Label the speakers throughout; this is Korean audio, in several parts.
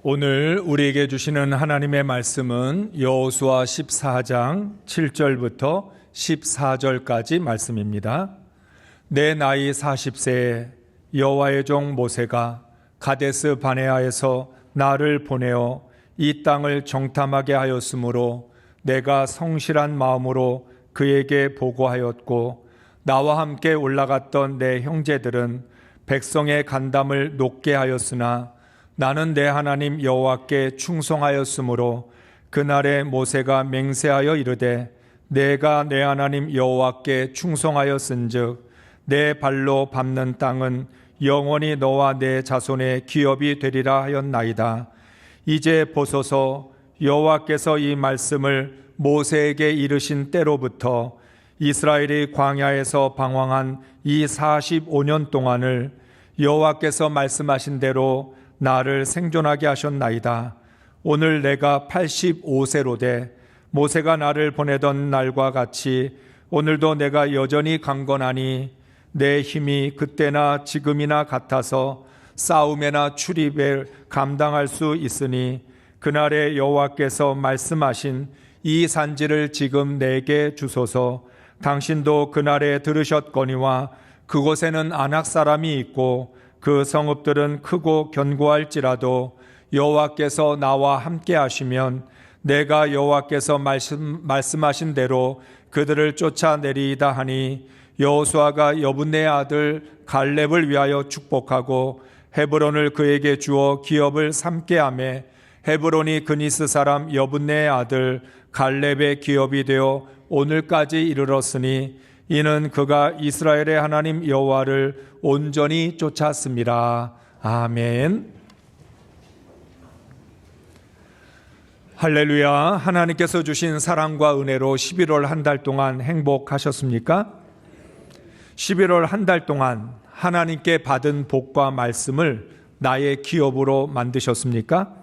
Speaker 1: 오늘 우리에게 주시는 하나님의 말씀은 여호수아 14장 7절부터 14절까지 말씀입니다. 내 나이 40세에 여호와의 종 모세가 가데스 바네아에서 나를 보내어 이 땅을 정탐하게 하였으므로 내가 성실한 마음으로 그에게 보고하였고, 나와 함께 올라갔던 내 형제들은 백성의 간담을 높게 하였으나 나는 내 하나님 여호와께 충성하였으므로 그날에 모세가 맹세하여 이르되, 내가 내 하나님 여호와께 충성하였은즉 내 발로 밟는 땅은 영원히 너와 내 자손의 기업이 되리라 하였나이다. 이제 보소서, 여호와께서 이 말씀을 모세에게 이르신 때로부터 이스라엘이 광야에서 방황한 이 45년 동안을 여호와께서 말씀하신 대로 나를 생존하게 하셨나이다. 오늘 내가 85세로 돼 모세가 나를 보내던 날과 같이 오늘도 내가 여전히 강건하니 내 힘이 그때나 지금이나 같아서 싸움에나 출입에 감당할 수 있으니 그날에 여호와께서 말씀하신 이 산지를 지금 내게 주소서. 당신도 그날에 들으셨거니와 그곳에는 아낙 사람이 있고 그 성읍들은 크고 견고할지라도 여호와께서 나와 함께 하시면 내가 여호와께서 말씀하신 대로 그들을 쫓아내리이다 하니, 여호수아가 여분네 아들 갈렙을 위하여 축복하고 헤브론을 그에게 주어 기업을 삼게 하며, 헤브론이 그니스 사람 여분네의 아들 갈렙의 기업이 되어 오늘까지 이르렀으니 이는 그가 이스라엘의 하나님 여호와를 온전히 쫓았습니다. 아멘. 할렐루야. 하나님께서 주신 사랑과 은혜로 11월 한 달 동안 행복하셨습니까? 11월 한 달 동안 하나님께 받은 복과 말씀을 나의 기업으로 만드셨습니까?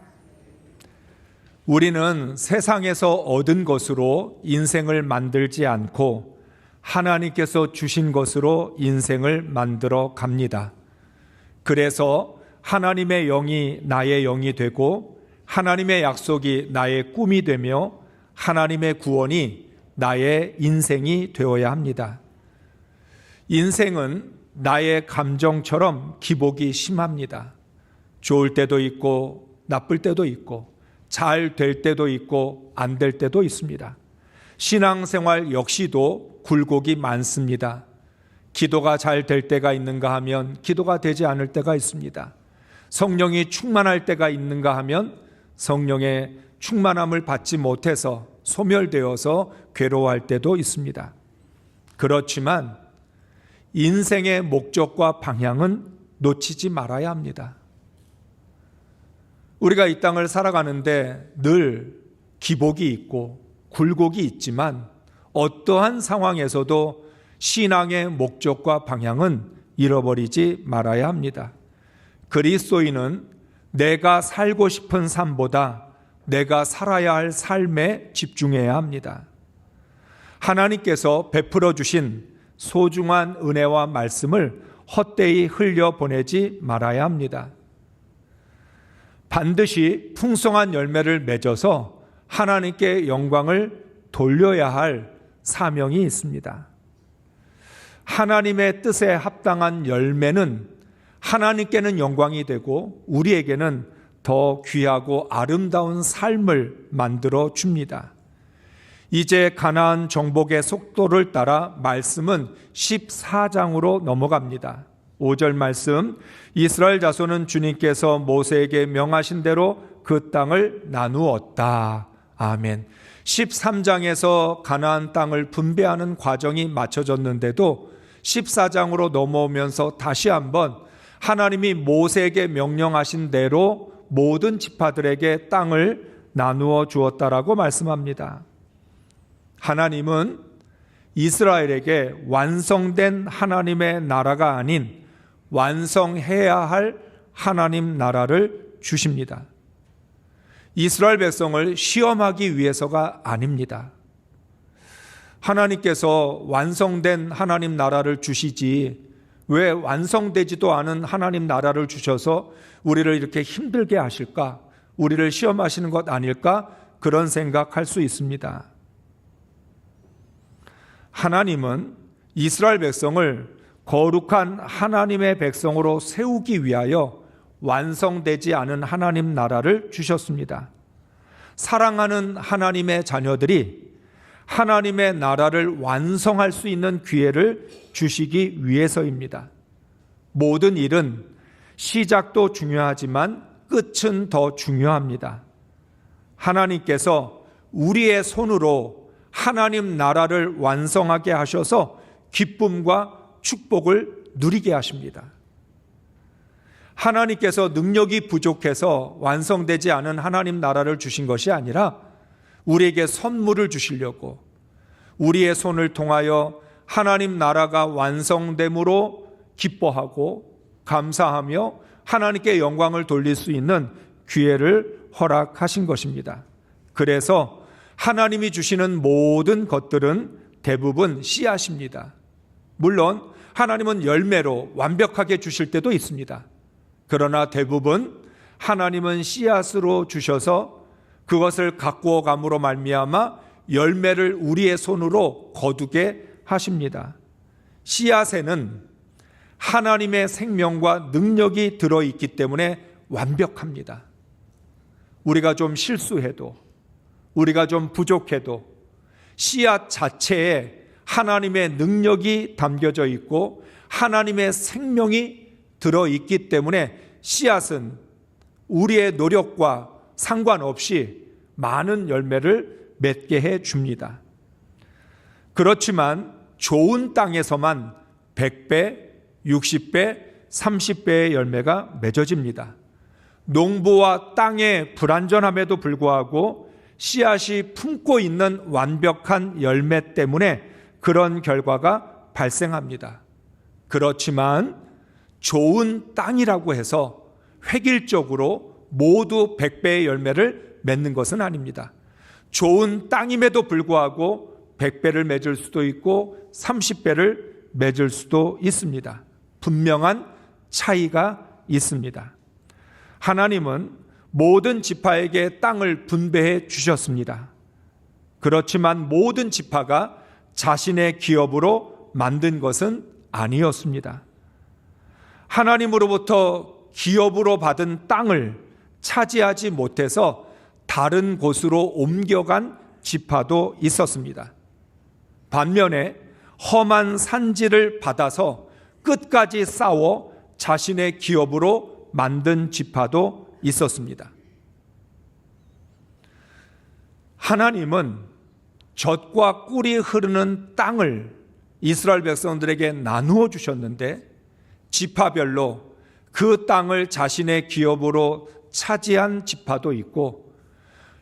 Speaker 1: 우리는 세상에서 얻은 것으로 인생을 만들지 않고 하나님께서 주신 것으로 인생을 만들어 갑니다. 그래서 하나님의 영이 나의 영이 되고 하나님의 약속이 나의 꿈이 되며 하나님의 구원이 나의 인생이 되어야 합니다. 인생은 나의 감정처럼 기복이 심합니다. 좋을 때도 있고 나쁠 때도 있고 잘 될 때도 있고 안 될 때도 있습니다. 신앙생활 역시도 굴곡이 많습니다. 기도가 잘 될 때가 있는가 하면 기도가 되지 않을 때가 있습니다. 성령이 충만할 때가 있는가 하면 성령의 충만함을 받지 못해서 소멸되어서 괴로워할 때도 있습니다. 그렇지만 인생의 목적과 방향은 놓치지 말아야 합니다. 우리가 이 땅을 살아가는데 늘 기복이 있고 굴곡이 있지만 어떠한 상황에서도 신앙의 목적과 방향은 잃어버리지 말아야 합니다. 그리스도인은 내가 살고 싶은 삶보다 내가 살아야 할 삶에 집중해야 합니다. 하나님께서 베풀어 주신 소중한 은혜와 말씀을 헛되이 흘려보내지 말아야 합니다. 반드시 풍성한 열매를 맺어서 하나님께 영광을 돌려야 할 사명이 있습니다. 하나님의 뜻에 합당한 열매는 하나님께는 영광이 되고 우리에게는 더 귀하고 아름다운 삶을 만들어 줍니다. 이제 가나안 정복의 속도를 따라 말씀은 14장으로 넘어갑니다. 5절 말씀, 이스라엘 자손은 주님께서 모세에게 명하신 대로 그 땅을 나누었다. 아멘. 13장에서 가나안 땅을 분배하는 과정이 마쳐졌는데도 14장으로 넘어오면서 다시 한번 하나님이 모세에게 명령하신 대로 모든 지파들에게 땅을 나누어 주었다라고 말씀합니다. 하나님은 이스라엘에게 완성된 하나님의 나라가 아닌 완성해야 할 하나님 나라를 주십니다. 이스라엘 백성을 시험하기 위해서가 아닙니다. 하나님께서 완성된 하나님 나라를 주시지 왜 완성되지도 않은 하나님 나라를 주셔서 우리를 이렇게 힘들게 하실까? 우리를 시험하시는 것 아닐까 그런 생각할 수 있습니다. 하나님은 이스라엘 백성을 거룩한 하나님의 백성으로 세우기 위하여 완성되지 않은 하나님 나라를 주셨습니다. 사랑하는 하나님의 자녀들이 하나님의 나라를 완성할 수 있는 기회를 주시기 위해서입니다. 모든 일은 시작도 중요하지만 끝은 더 중요합니다. 하나님께서 우리의 손으로 하나님 나라를 완성하게 하셔서 기쁨과 축복을 누리게 하십니다. 하나님께서 능력이 부족해서 완성되지 않은 하나님 나라를 주신 것이 아니라 우리에게 선물을 주시려고 우리의 손을 통하여 하나님 나라가 완성됨으로 기뻐하고 감사하며 하나님께 영광을 돌릴 수 있는 기회를 허락하신 것입니다. 그래서 하나님이 주시는 모든 것들은 대부분 씨앗입니다. 물론 하나님은 열매로 완벽하게 주실 때도 있습니다. 그러나 대부분 하나님은 씨앗으로 주셔서 그것을 가꾸어 감으로 말미암아 열매를 우리의 손으로 거두게 하십니다. 씨앗에는 하나님의 생명과 능력이 들어있기 때문에 완벽합니다. 우리가 좀 실수해도, 우리가 좀 부족해도 씨앗 자체에 하나님의 능력이 담겨져 있고 하나님의 생명이 들어있기 때문에 씨앗은 우리의 노력과 상관없이 많은 열매를 맺게 해 줍니다. 그렇지만 좋은 땅에서만 100배, 60배, 30배의 열매가 맺어집니다. 농부와 땅의 불완전함에도 불구하고 씨앗이 품고 있는 완벽한 열매 때문에 그런 결과가 발생합니다. 그렇지만 좋은 땅이라고 해서 획일적으로 모두 100배의 열매를 맺는 것은 아닙니다. 좋은 땅임에도 불구하고 100배를 맺을 수도 있고 30배를 맺을 수도 있습니다. 분명한 차이가 있습니다. 하나님은 모든 지파에게 땅을 분배해 주셨습니다. 그렇지만 모든 지파가 자신의 기업으로 만든 것은 아니었습니다. 하나님으로부터 기업으로 받은 땅을 차지하지 못해서 다른 곳으로 옮겨간 지파도 있었습니다. 반면에 험한 산지를 받아서 끝까지 싸워 자신의 기업으로 만든 지파도 있었습니다. 하나님은 젖과 꿀이 흐르는 땅을 이스라엘 백성들에게 나누어 주셨는데 지파별로 그 땅을 자신의 기업으로 차지한 지파도 있고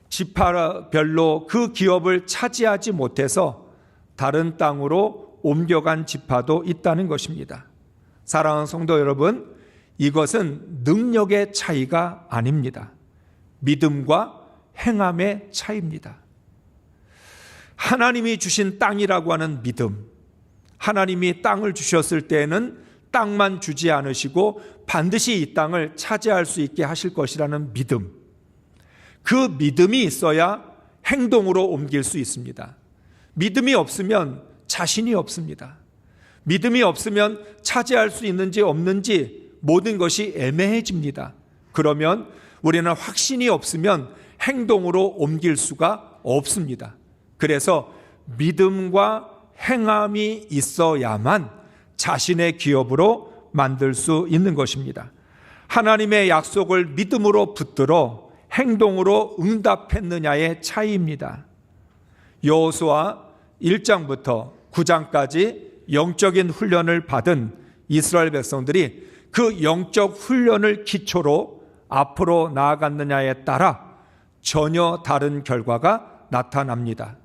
Speaker 1: 지파별로 그 기업을 차지하지 못해서 다른 땅으로 옮겨간 지파도 있다는 것입니다. 사랑하는 성도 여러분, 이것은 능력의 차이가 아닙니다. 믿음과 행함의 차이입니다. 하나님이 주신 땅이라고 하는 믿음, 하나님이 땅을 주셨을 때에는 땅만 주지 않으시고 반드시 이 땅을 차지할 수 있게 하실 것이라는 믿음, 그 믿음이 있어야 행동으로 옮길 수 있습니다. 믿음이 없으면 자신이 없습니다. 믿음이 없으면 차지할 수 있는지 없는지 모든 것이 애매해집니다. 그러면 우리는 확신이 없으면 행동으로 옮길 수가 없습니다. 그래서 믿음과 행함이 있어야만 자신의 기업으로 만들 수 있는 것입니다. 하나님의 약속을 믿음으로 붙들어 행동으로 응답했느냐의 차이입니다. 여호수아 1장부터 9장까지 영적인 훈련을 받은 이스라엘 백성들이 그 영적 훈련을 기초로 앞으로 나아갔느냐에 따라 전혀 다른 결과가 나타납니다.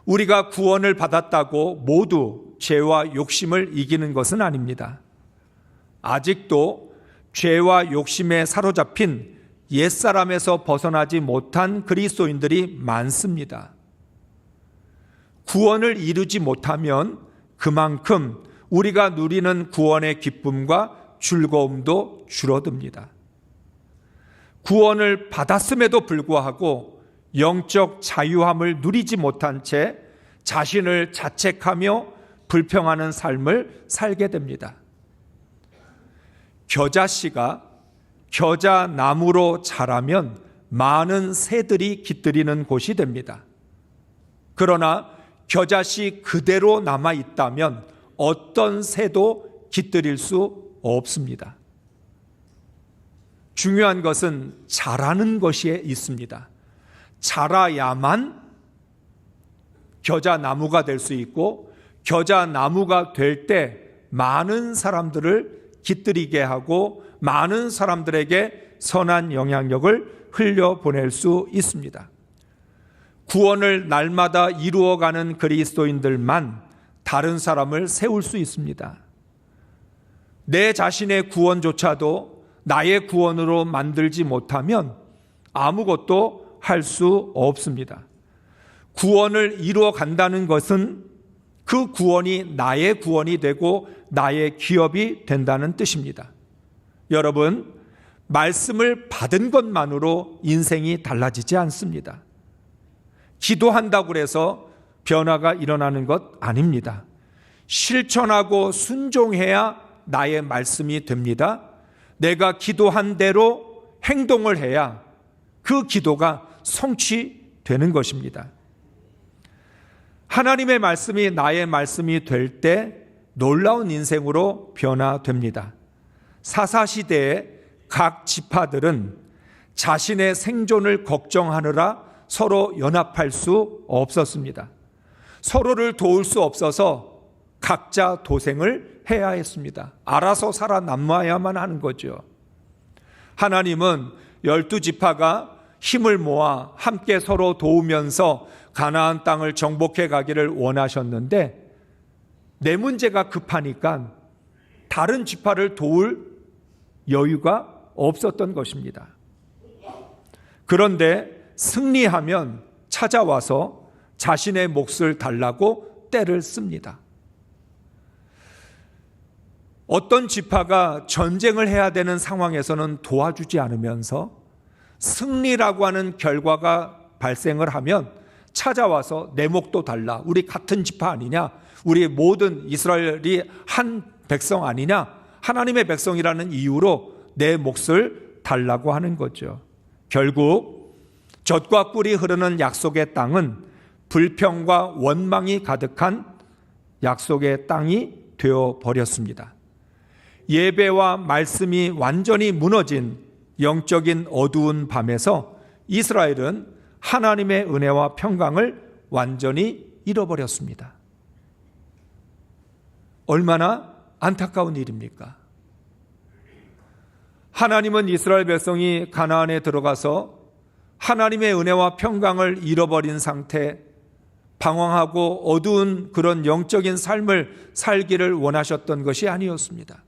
Speaker 1: 우리가 구원을 받았다고 모두 죄와 욕심을 이기는 것은 아닙니다. 아직도 죄와 욕심에 사로잡힌 옛사람에서 벗어나지 못한 그리스도인들이 많습니다. 구원을 이루지 못하면 그만큼 우리가 누리는 구원의 기쁨과 즐거움도 줄어듭니다. 구원을 받았음에도 불구하고 영적 자유함을 누리지 못한 채 자신을 자책하며 불평하는 삶을 살게 됩니다. 겨자씨가 겨자나무로 자라면 많은 새들이 깃들이는 곳이 됩니다. 그러나 겨자씨 그대로 남아 있다면 어떤 새도 깃들일 수 없습니다. 중요한 것은 자라는 것이 있습니다. 자라야만 겨자나무가 될 수 있고, 겨자나무가 될 때 많은 사람들을 깃들이게 하고 많은 사람들에게 선한 영향력을 흘려보낼 수 있습니다. 구원을 날마다 이루어가는 그리스도인들만 다른 사람을 세울 수 있습니다. 내 자신의 구원조차도 나의 구원으로 만들지 못하면 아무것도 할 수 없습니다. 구원을 이루어 간다는 것은 그 구원이 나의 구원이 되고 나의 기업이 된다는 뜻입니다. 여러분, 말씀을 받은 것만으로 인생이 달라지지 않습니다. 기도한다고 해서 변화가 일어나는 것 아닙니다. 실천하고 순종해야 나의 말씀이 됩니다. 내가 기도한 대로 행동을 해야 그 기도가 성취되는 것입니다. 하나님의 말씀이 나의 말씀이 될 때 놀라운 인생으로 변화됩니다. 사사시대에 각 지파들은 자신의 생존을 걱정하느라 서로 연합할 수 없었습니다. 서로를 도울 수 없어서 각자 도생을 해야 했습니다. 알아서 살아남아야만 하는 거죠. 하나님은 12지파가 힘을 모아 함께 서로 도우면서 가나안 땅을 정복해 가기를 원하셨는데, 내 문제가 급하니까 다른 지파를 도울 여유가 없었던 것입니다. 그런데 승리하면 찾아와서 자신의 몫을 달라고 떼를 씁니다. 어떤 지파가 전쟁을 해야 되는 상황에서는 도와주지 않으면서 승리라고 하는 결과가 발생을 하면 찾아와서 내 몫도 달라, 우리 같은 지파 아니냐, 우리 모든 이스라엘이 한 백성 아니냐, 하나님의 백성이라는 이유로 내 몫을 달라고 하는 거죠. 결국 젖과 꿀이 흐르는 약속의 땅은 불평과 원망이 가득한 약속의 땅이 되어버렸습니다. 예배와 말씀이 완전히 무너진 영적인 어두운 밤에서 이스라엘은 하나님의 은혜와 평강을 완전히 잃어버렸습니다. 얼마나 안타까운 일입니까? 하나님은 이스라엘 백성이 가나안에 들어가서 하나님의 은혜와 평강을 잃어버린 상태, 방황하고 어두운 그런 영적인 삶을 살기를 원하셨던 것이 아니었습니다.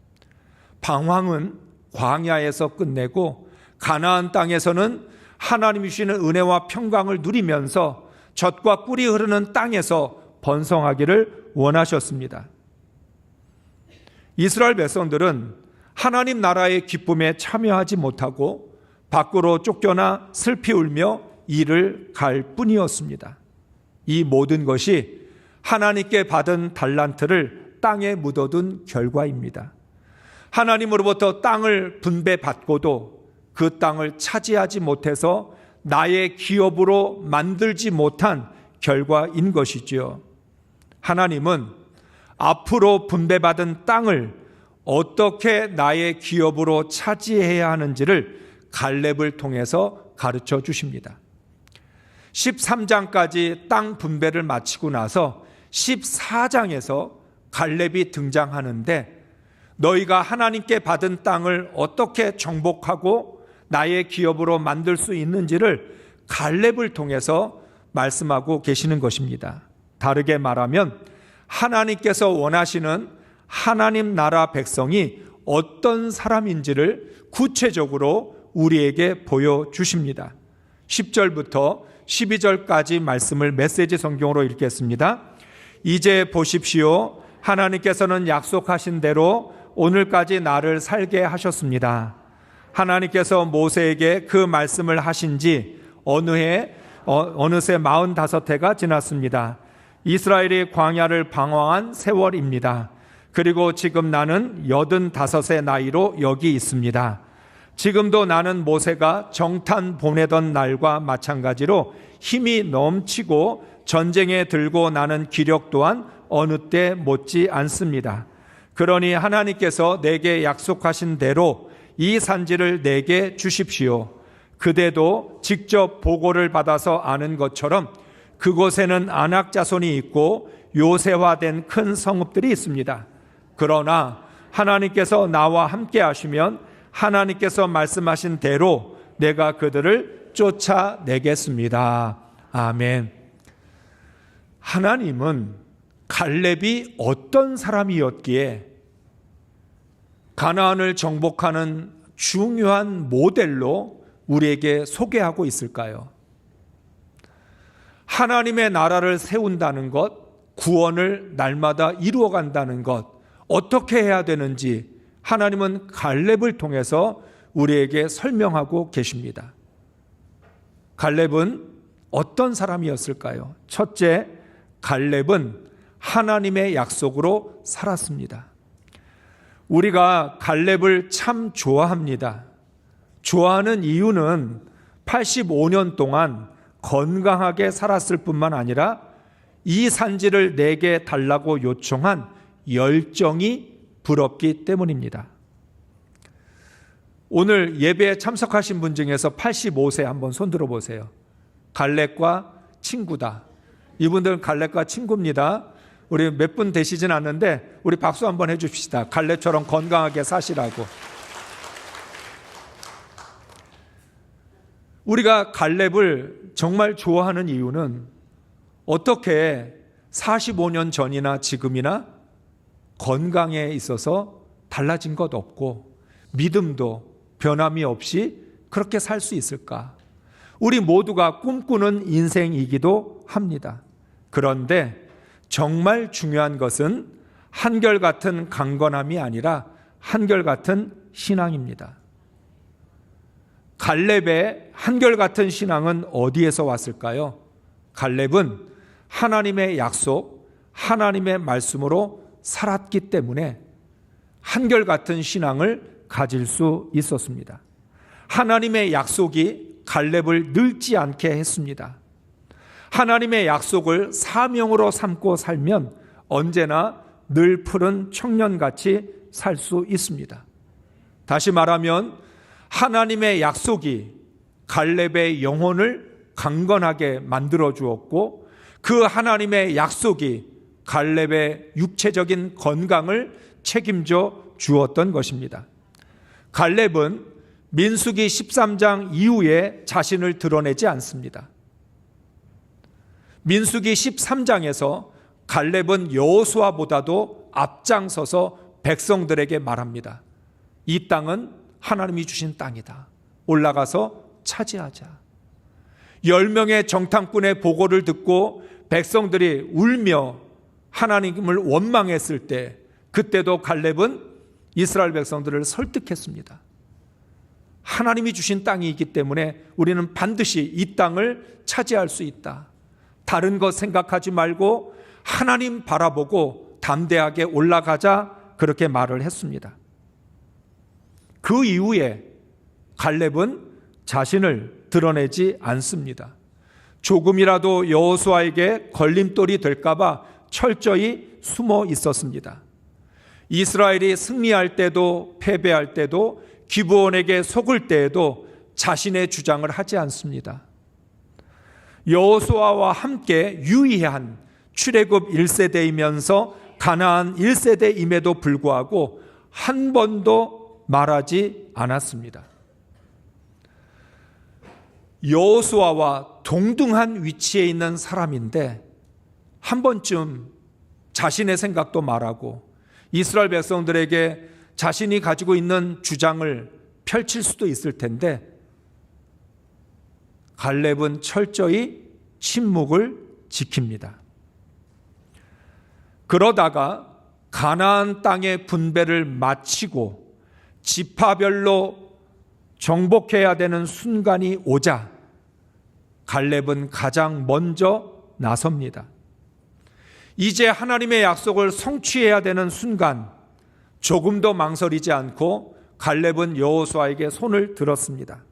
Speaker 1: 방황은 광야에서 끝내고 가나안 땅에서는 하나님이 주시는 은혜와 평강을 누리면서 젖과 꿀이 흐르는 땅에서 번성하기를 원하셨습니다. 이스라엘 백성들은 하나님 나라의 기쁨에 참여하지 못하고 밖으로 쫓겨나 슬피 울며 이를 갈 뿐이었습니다. 이 모든 것이 하나님께 받은 달란트를 땅에 묻어둔 결과입니다. 하나님으로부터 땅을 분배받고도 그 땅을 차지하지 못해서 나의 기업으로 만들지 못한 결과인 것이지요. 하나님은 앞으로 분배받은 땅을 어떻게 나의 기업으로 차지해야 하는지를 갈렙을 통해서 가르쳐 주십니다. 13장까지 땅 분배를 마치고 나서 14장에서 갈렙이 등장하는데, 너희가 하나님께 받은 땅을 어떻게 정복하고 나의 기업으로 만들 수 있는지를 갈렙을 통해서 말씀하고 계시는 것입니다. 다르게 말하면 하나님께서 원하시는 하나님 나라 백성이 어떤 사람인지를 구체적으로 우리에게 보여주십니다. 10절부터 12절까지 말씀을 메시지 성경으로 읽겠습니다. 이제 보십시오. 하나님께서는 약속하신 대로 오늘까지 나를 살게 하셨습니다. 하나님께서 모세에게 그 말씀을 하신 지 어느새 45해가 지났습니다. 이스라엘이 광야를 방황한 세월입니다. 그리고 지금 나는 85의 나이로 여기 있습니다. 지금도 나는 모세가 정탄 보내던 날과 마찬가지로 힘이 넘치고 전쟁에 들고 나는 기력 또한 어느 때 못지 않습니다. 그러니 하나님께서 내게 약속하신 대로 이 산지를 내게 주십시오. 그대도 직접 보고를 받아서 아는 것처럼 그곳에는 아낙 자손이 있고 요새화된 큰 성읍들이 있습니다. 그러나 하나님께서 나와 함께 하시면 하나님께서 말씀하신 대로 내가 그들을 쫓아내겠습니다. 아멘. 하나님은 갈렙이 어떤 사람이었기에 가나안을 정복하는 중요한 모델로 우리에게 소개하고 있을까요? 하나님의 나라를 세운다는 것, 구원을 날마다 이루어간다는 것, 어떻게 해야 되는지 하나님은 갈렙을 통해서 우리에게 설명하고 계십니다. 갈렙은 어떤 사람이었을까요? 첫째, 갈렙은 하나님의 약속으로 살았습니다. 우리가 갈렙을 참 좋아합니다. 좋아하는 이유는 85년 동안 건강하게 살았을 뿐만 아니라 이 산지를 내게 달라고 요청한 열정이 부럽기 때문입니다. 오늘 예배에 참석하신 분 중에서 85세 한번 손 들어보세요. 갈렙과 친구다. 이분들은 갈렙과 친구입니다. 우리 몇 분 되시진 않는데 우리 박수 한번 해줍시다. 갈렙처럼 건강하게 사시라고. 우리가 갈렙을 정말 좋아하는 이유는 어떻게 45년 전이나 지금이나 건강에 있어서 달라진 것 없고 믿음도 변함이 없이 그렇게 살 수 있을까? 우리 모두가 꿈꾸는 인생이기도 합니다. 그런데 정말 중요한 것은 한결같은 강건함이 아니라 한결같은 신앙입니다. 갈렙의 한결같은 신앙은 어디에서 왔을까요? 갈렙은 하나님의 약속, 하나님의 말씀으로 살았기 때문에 한결같은 신앙을 가질 수 있었습니다. 하나님의 약속이 갈렙을 늙지 않게 했습니다. 하나님의 약속을 사명으로 삼고 살면 언제나 늘 푸른 청년같이 살 수 있습니다. 다시 말하면 하나님의 약속이 갈렙의 영혼을 강건하게 만들어 주었고 그 하나님의 약속이 갈렙의 육체적인 건강을 책임져 주었던 것입니다. 갈렙은 민수기 13장 이후에 자신을 드러내지 않습니다. 민수기 13장에서 갈렙은 여호수아보다도 앞장서서 백성들에게 말합니다. 이 땅은 하나님이 주신 땅이다. 올라가서 차지하자. 10명의 정탐꾼의 보고를 듣고 백성들이 울며 하나님을 원망했을 때 그때도 갈렙은 이스라엘 백성들을 설득했습니다. 하나님이 주신 땅이 있기 때문에 우리는 반드시 이 땅을 차지할 수 있다. 다른 것 생각하지 말고 하나님 바라보고 담대하게 올라가자, 그렇게 말을 했습니다. 그 이후에 갈렙은 자신을 드러내지 않습니다. 조금이라도 여호수아에게 걸림돌이 될까봐 철저히 숨어 있었습니다. 이스라엘이 승리할 때도 패배할 때도 기브온에게 속을 때에도 자신의 주장을 하지 않습니다. 여호수아와 함께 유의한 출애굽 1세대이면서 가나안 1세대임에도 불구하고 한 번도 말하지 않았습니다. 여호수아와 동등한 위치에 있는 사람인데 한 번쯤 자신의 생각도 말하고 이스라엘 백성들에게 자신이 가지고 있는 주장을 펼칠 수도 있을 텐데 갈렙은 철저히 침묵을 지킵니다. 그러다가 가나안 땅의 분배를 마치고 지파별로 정복해야 되는 순간이 오자 갈렙은 가장 먼저 나섭니다. 이제 하나님의 약속을 성취해야 되는 순간 조금도 망설이지 않고 갈렙은 여호수아에게 손을 들었습니다.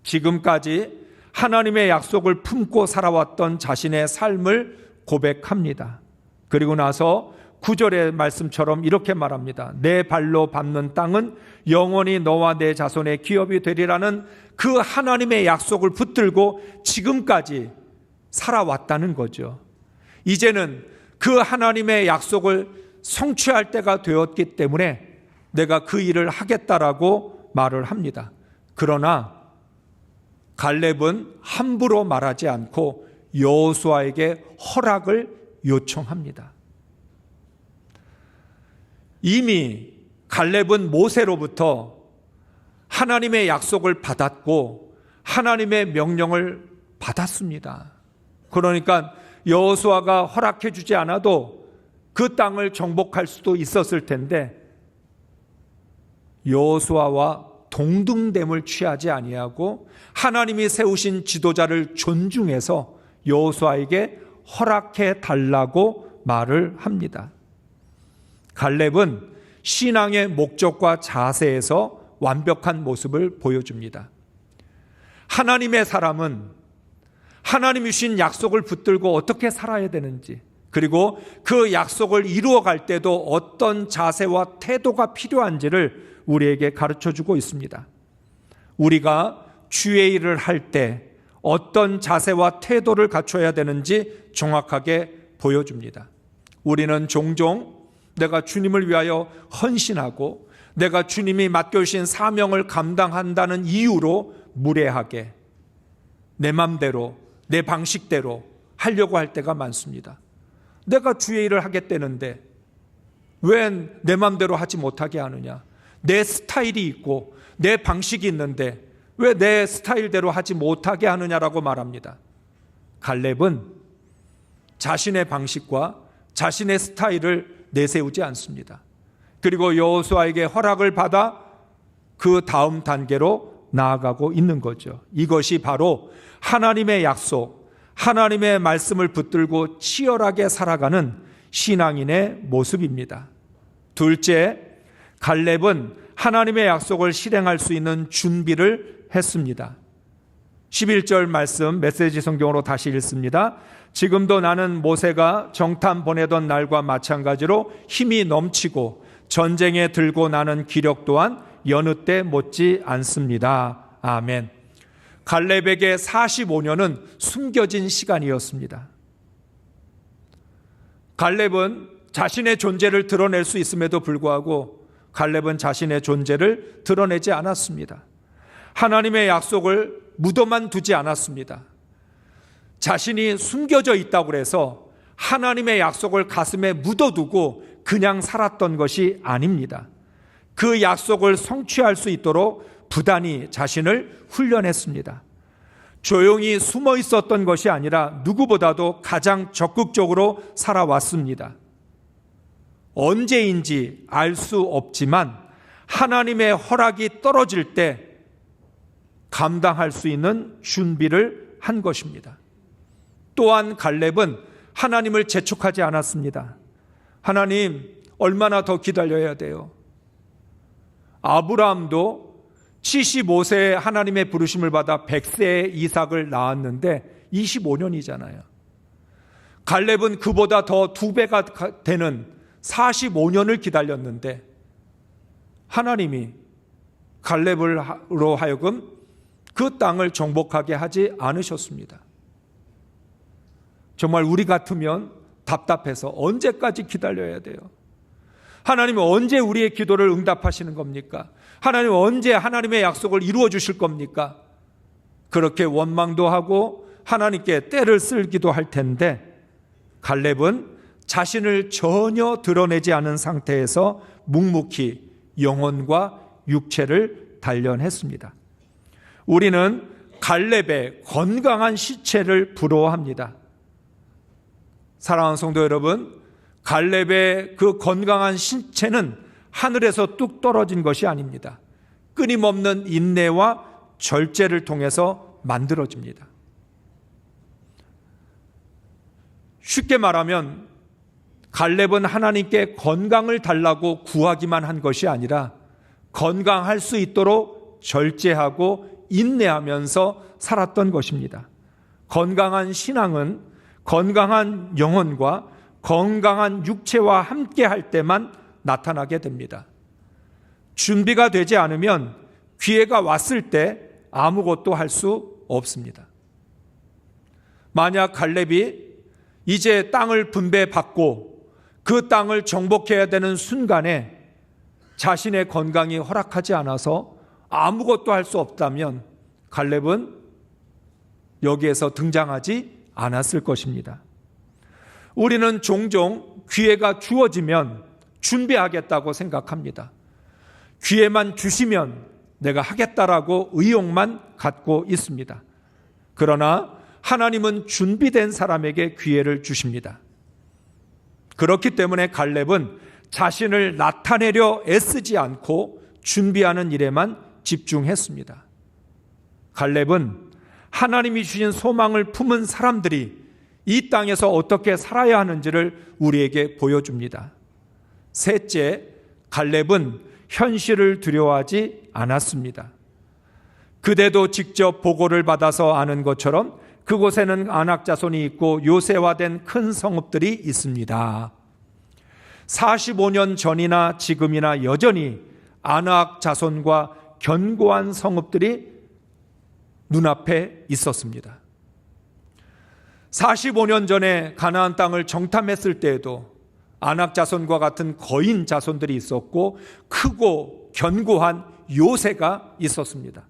Speaker 1: 지금까지 하나님의 약속을 품고 살아왔던 자신의 삶을 고백합니다. 그리고 나서 9절의 말씀처럼 이렇게 말합니다. 내 발로 밟는 땅은 영원히 너와 내 자손의 기업이 되리라는 그 하나님의 약속을 붙들고 지금까지 살아왔다는 거죠. 이제는 그 하나님의 약속을 성취할 때가 되었기 때문에 내가 그 일을 하겠다라고 말을 합니다. 그러나 갈렙은 함부로 말하지 않고 여호수아에게 허락을 요청합니다. 이미 갈렙은 모세로부터 하나님의 약속을 받았고 하나님의 명령을 받았습니다. 그러니까 여호수아가 허락해 주지 않아도 그 땅을 정복할 수도 있었을 텐데 여호수아와 동등됨을 취하지 아니하고 하나님이 세우신 지도자를 존중해서 여호수아에게 허락해 달라고 말을 합니다. 갈렙은 신앙의 목적과 자세에서 완벽한 모습을 보여줍니다. 하나님의 사람은 하나님이 주신 약속을 붙들고 어떻게 살아야 되는지, 그리고 그 약속을 이루어갈 때도 어떤 자세와 태도가 필요한지를 우리에게 가르쳐주고 있습니다. 우리가 주의 일을 할 때 어떤 자세와 태도를 갖춰야 되는지 정확하게 보여줍니다. 우리는 종종 내가 주님을 위하여 헌신하고 내가 주님이 맡겨주신 사명을 감당한다는 이유로 무례하게 내 맘대로 내 방식대로 하려고 할 때가 많습니다. 내가 주의 일을 하겠다는데 왜 내 맘대로 하지 못하게 하느냐? 내 스타일이 있고 내 방식이 있는데 왜 내 스타일대로 하지 못하게 하느냐라고 말합니다. 갈렙은 자신의 방식과 자신의 스타일을 내세우지 않습니다. 그리고 여호수아에게 허락을 받아 그 다음 단계로 나아가고 있는 거죠. 이것이 바로 하나님의 약속, 하나님의 말씀을 붙들고 치열하게 살아가는 신앙인의 모습입니다. 둘째, 갈렙은 하나님의 약속을 실행할 수 있는 준비를 했습니다. 11절 말씀 메시지 성경으로 다시 읽습니다. 지금도 나는 모세가 정탐 보내던 날과 마찬가지로 힘이 넘치고 전쟁에 들고 나는 기력 또한 여느 때 못지 않습니다. 아멘. 갈렙에게 45년은 숨겨진 시간이었습니다. 갈렙은 자신의 존재를 드러낼 수 있음에도 불구하고 갈렙은 자신의 존재를 드러내지 않았습니다. 하나님의 약속을 묻어만 두지 않았습니다. 자신이 숨겨져 있다고 해서 하나님의 약속을 가슴에 묻어두고 그냥 살았던 것이 아닙니다. 그 약속을 성취할 수 있도록 부단히 자신을 훈련했습니다. 조용히 숨어 있었던 것이 아니라 누구보다도 가장 적극적으로 살아왔습니다. 언제인지 알 수 없지만 하나님의 허락이 떨어질 때 감당할 수 있는 준비를 한 것입니다. 또한 갈렙은 하나님을 재촉하지 않았습니다. 하나님, 얼마나 더 기다려야 돼요? 아브라함도 75세에 하나님의 부르심을 받아 100세에 이삭을 낳았는데 25년이잖아요. 갈렙은 그보다 더 2배가 되는 45년을 기다렸는데 하나님이 갈렙으로 하여금 그 땅을 정복하게 하지 않으셨습니다. 정말 우리 같으면 답답해서 언제까지 기다려야 돼요? 하나님은 언제 우리의 기도를 응답하시는 겁니까? 하나님은 언제 하나님의 약속을 이루어 주실 겁니까? 그렇게 원망도 하고 하나님께 떼를 쓸기도 할 텐데 갈렙은 자신을 전혀 드러내지 않은 상태에서 묵묵히 영혼과 육체를 단련했습니다. 우리는 갈렙의 건강한 시체를 부러워합니다. 사랑하는 성도 여러분, 갈렙의 그 건강한 신체는 하늘에서 뚝 떨어진 것이 아닙니다. 끊임없는 인내와 절제를 통해서 만들어집니다. 쉽게 말하면 갈렙은 하나님께 건강을 달라고 구하기만 한 것이 아니라 건강할 수 있도록 절제하고 인내하면서 살았던 것입니다. 건강한 신앙은 건강한 영혼과 건강한 육체와 함께 할 때만 나타나게 됩니다. 준비가 되지 않으면 기회가 왔을 때 아무것도 할 수 없습니다. 만약 갈렙이 이제 땅을 분배받고 그 땅을 정복해야 되는 순간에 자신의 건강이 허락하지 않아서 아무것도 할 수 없다면 갈렙은 여기에서 등장하지 않았을 것입니다. 우리는 종종 기회가 주어지면 준비하겠다고 생각합니다. 기회만 주시면 내가 하겠다라고 의욕만 갖고 있습니다. 그러나 하나님은 준비된 사람에게 기회를 주십니다. 그렇기 때문에 갈렙은 자신을 나타내려 애쓰지 않고 준비하는 일에만 집중했습니다. 갈렙은 하나님이 주신 소망을 품은 사람들이 이 땅에서 어떻게 살아야 하는지를 우리에게 보여줍니다. 셋째, 갈렙은 현실을 두려워하지 않았습니다. 그대도 직접 보고를 받아서 아는 것처럼 그곳에는 아낙 자손이 있고 요새화된 큰 성읍들이 있습니다. 45년 전이나 지금이나 여전히 아낙 자손과 견고한 성읍들이 눈앞에 있었습니다. 45년 전에 가나안 땅을 정탐했을 때에도 아낙 자손과 같은 거인 자손들이 있었고 크고 견고한 요새가 있었습니다.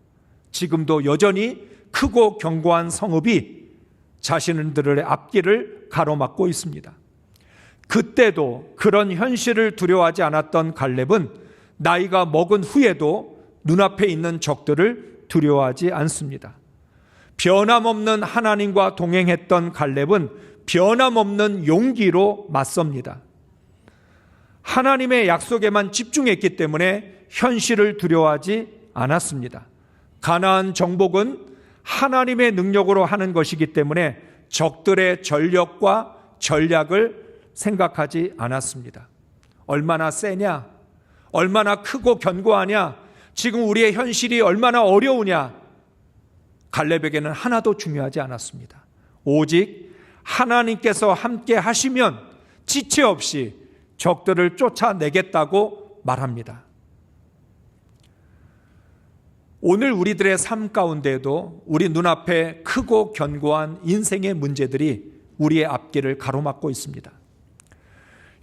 Speaker 1: 지금도 여전히 크고 견고한 성읍이 자신들의 앞길을 가로막고 있습니다. 그때도 그런 현실을 두려워하지 않았던 갈렙은 나이가 먹은 후에도 눈앞에 있는 적들을 두려워하지 않습니다. 변함없는 하나님과 동행했던 갈렙은 변함없는 용기로 맞섭니다. 하나님의 약속에만 집중했기 때문에 현실을 두려워하지 않았습니다. 가나안 정복은 하나님의 능력으로 하는 것이기 때문에 적들의 전력과 전략을 생각하지 않았습니다. 얼마나 세냐? 얼마나 크고 견고하냐? 지금 우리의 현실이 얼마나 어려우냐? 갈렙에게는 하나도 중요하지 않았습니다. 오직 하나님께서 함께 하시면 지체 없이 적들을 쫓아내겠다고 말합니다. 오늘 우리들의 삶 가운데에도 우리 눈앞에 크고 견고한 인생의 문제들이 우리의 앞길을 가로막고 있습니다.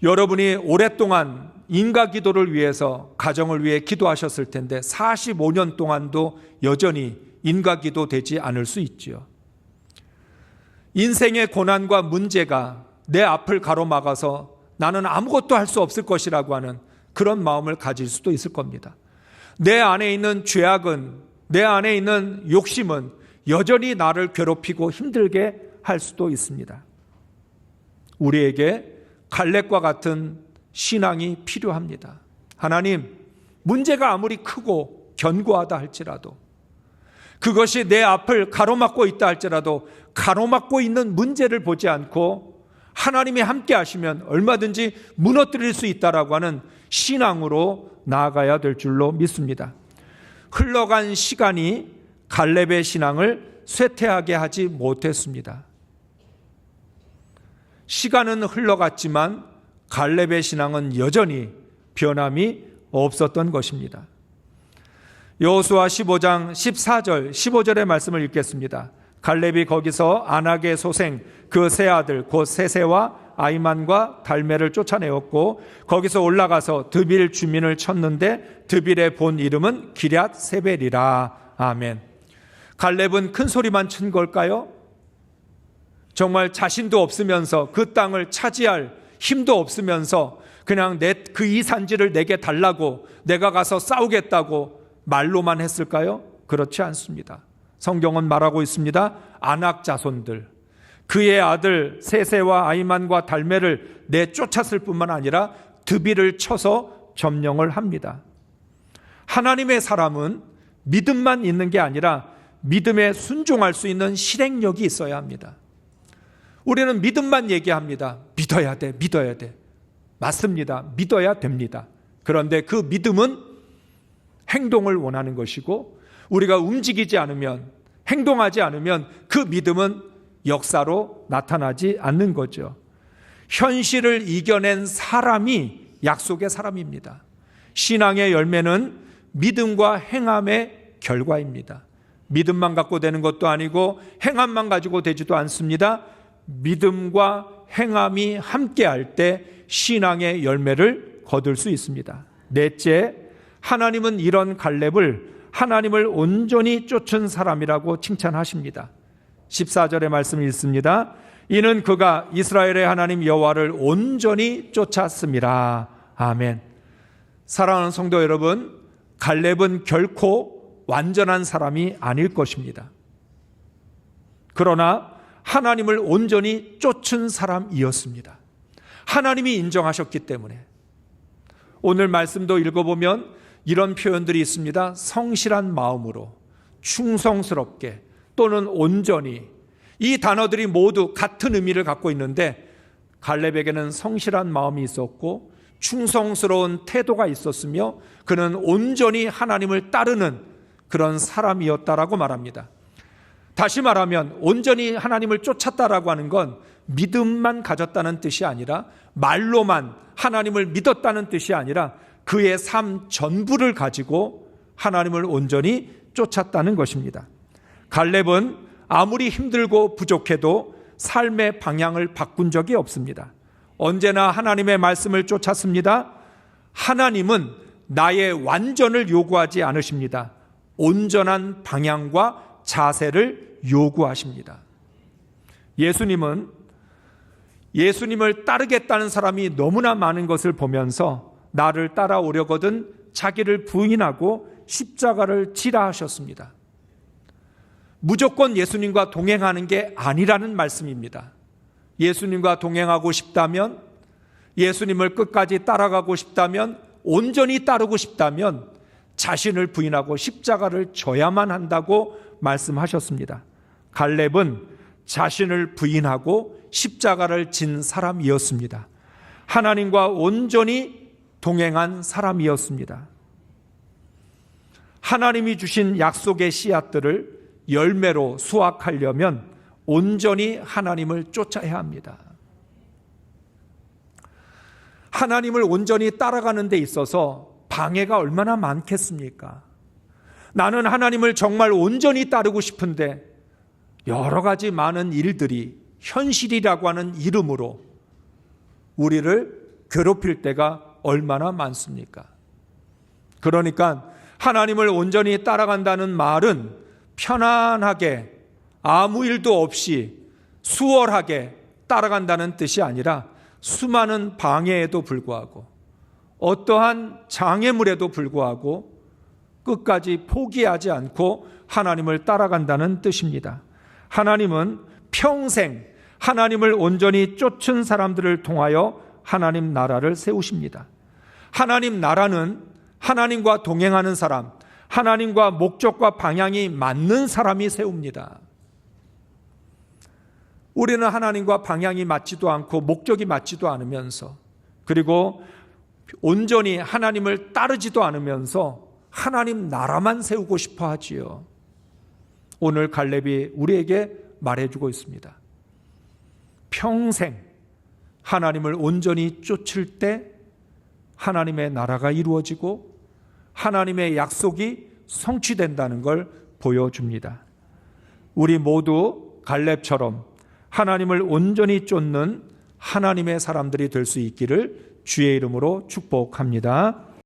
Speaker 1: 여러분이 오랫동안 인가 기도를 위해서 가정을 위해 기도하셨을 텐데 45년 동안도 여전히 인가 기도 되지 않을 수 있지요. 인생의 고난과 문제가 내 앞을 가로막아서 나는 아무것도 할 수 없을 것이라고 하는 그런 마음을 가질 수도 있을 겁니다. 내 안에 있는 죄악은, 내 안에 있는 욕심은 여전히 나를 괴롭히고 힘들게 할 수도 있습니다. 우리에게 갈렙과 같은 신앙이 필요합니다. 하나님, 문제가 아무리 크고 견고하다 할지라도, 그것이 내 앞을 가로막고 있다 할지라도 가로막고 있는 문제를 보지 않고 하나님이 함께 하시면 얼마든지 무너뜨릴 수 있다라고 하는 신앙으로 나아가야 될 줄로 믿습니다. 흘러간 시간이 갈렙의 신앙을 쇠퇴하게 하지 못했습니다. 시간은 흘러갔지만 갈렙의 신앙은 여전히 변함이 없었던 것입니다. 여호수아 15장 14절 15절의 말씀을 읽겠습니다. 갈렙이 거기서 아낙의 소생 그 세 아들 곧 세세와 아이만과 달메를 쫓아내었고 거기서 올라가서 드빌 주민을 쳤는데 드빌의 본 이름은 기럇 세벨이라. 아멘. 갈렙은 큰 소리만 친 걸까요? 정말 자신도 없으면서 그 땅을 차지할 힘도 없으면서 그냥 그 이 산지를 내게 달라고, 내가 가서 싸우겠다고 말로만 했을까요? 그렇지 않습니다. 성경은 말하고 있습니다. 아낙 자손들, 그의 아들 세세와 아이만과 달메를 내쫓았을 뿐만 아니라 드빌을 쳐서 점령을 합니다. 하나님의 사람은 믿음만 있는 게 아니라 믿음에 순종할 수 있는 실행력이 있어야 합니다. 우리는 믿음만 얘기합니다. 믿어야 돼, 믿어야 돼. 맞습니다. 믿어야 됩니다. 그런데 그 믿음은 행동을 원하는 것이고, 우리가 움직이지 않으면, 행동하지 않으면 그 믿음은 역사로 나타나지 않는 거죠. 현실을 이겨낸 사람이 약속의 사람입니다. 신앙의 열매는 믿음과 행함의 결과입니다. 믿음만 갖고 되는 것도 아니고 행함만 가지고 되지도 않습니다. 믿음과 행함이 함께할 때 신앙의 열매를 거둘 수 있습니다. 넷째, 하나님은 이런 갈렙을 하나님을 온전히 쫓은 사람이라고 칭찬하십니다. 14절의 말씀을 읽습니다. 이는 그가 이스라엘의 하나님 여호와를 온전히 쫓았습니다. 아멘. 사랑하는 성도 여러분, 갈렙은 결코 완전한 사람이 아닐 것입니다. 그러나 하나님을 온전히 쫓은 사람이었습니다. 하나님이 인정하셨기 때문에. 오늘 말씀도 읽어보면 이런 표현들이 있습니다. 성실한 마음으로, 충성스럽게, 또는 온전히. 이 단어들이 모두 같은 의미를 갖고 있는데, 갈렙에게는 성실한 마음이 있었고 충성스러운 태도가 있었으며 그는 온전히 하나님을 따르는 그런 사람이었다라고 말합니다. 다시 말하면 온전히 하나님을 쫓았다라고 하는 건 믿음만 가졌다는 뜻이 아니라, 말로만 하나님을 믿었다는 뜻이 아니라 그의 삶 전부를 가지고 하나님을 온전히 쫓았다는 것입니다. 갈렙은 아무리 힘들고 부족해도 삶의 방향을 바꾼 적이 없습니다. 언제나 하나님의 말씀을 쫓았습니다. 하나님은 나의 완전을 요구하지 않으십니다. 온전한 방향과 자세를 요구하십니다. 예수님을 따르겠다는 사람이 너무나 많은 것을 보면서 나를 따라오려거든 자기를 부인하고 십자가를 지라 하셨습니다. 무조건 예수님과 동행하는 게 아니라는 말씀입니다. 예수님과 동행하고 싶다면, 예수님을 끝까지 따라가고 싶다면, 온전히 따르고 싶다면 자신을 부인하고 십자가를 져야만 한다고 말씀하셨습니다. 갈렙은 자신을 부인하고 십자가를 진 사람이었습니다. 하나님과 온전히 동행한 사람이었습니다. 하나님이 주신 약속의 씨앗들을 열매로 수확하려면 온전히 하나님을 쫓아야 합니다. 하나님을 온전히 따라가는 데 있어서 방해가 얼마나 많겠습니까? 나는 하나님을 정말 온전히 따르고 싶은데 여러 가지 많은 일들이 현실이라고 하는 이름으로 우리를 괴롭힐 때가 얼마나 많습니까? 그러니까 하나님을 온전히 따라간다는 말은 편안하게 아무 일도 없이 수월하게 따라간다는 뜻이 아니라 수많은 방해에도 불구하고 어떠한 장애물에도 불구하고 끝까지 포기하지 않고 하나님을 따라간다는 뜻입니다. 하나님은 평생 하나님을 온전히 쫓은 사람들을 통하여 하나님 나라를 세우십니다. 하나님 나라는 하나님과 동행하는 사람, 하나님과 목적과 방향이 맞는 사람이 세웁니다. 우리는 하나님과 방향이 맞지도 않고 목적이 맞지도 않으면서, 그리고 온전히 하나님을 따르지도 않으면서 하나님 나라만 세우고 싶어 하지요. 오늘 갈렙이 우리에게 말해주고 있습니다. 평생 하나님을 온전히 쫓을 때 하나님의 나라가 이루어지고 하나님의 약속이 성취된다는 걸 보여줍니다. 우리 모두 갈렙처럼 하나님을 온전히 쫓는 하나님의 사람들이 될 수 있기를 주의 이름으로 축복합니다.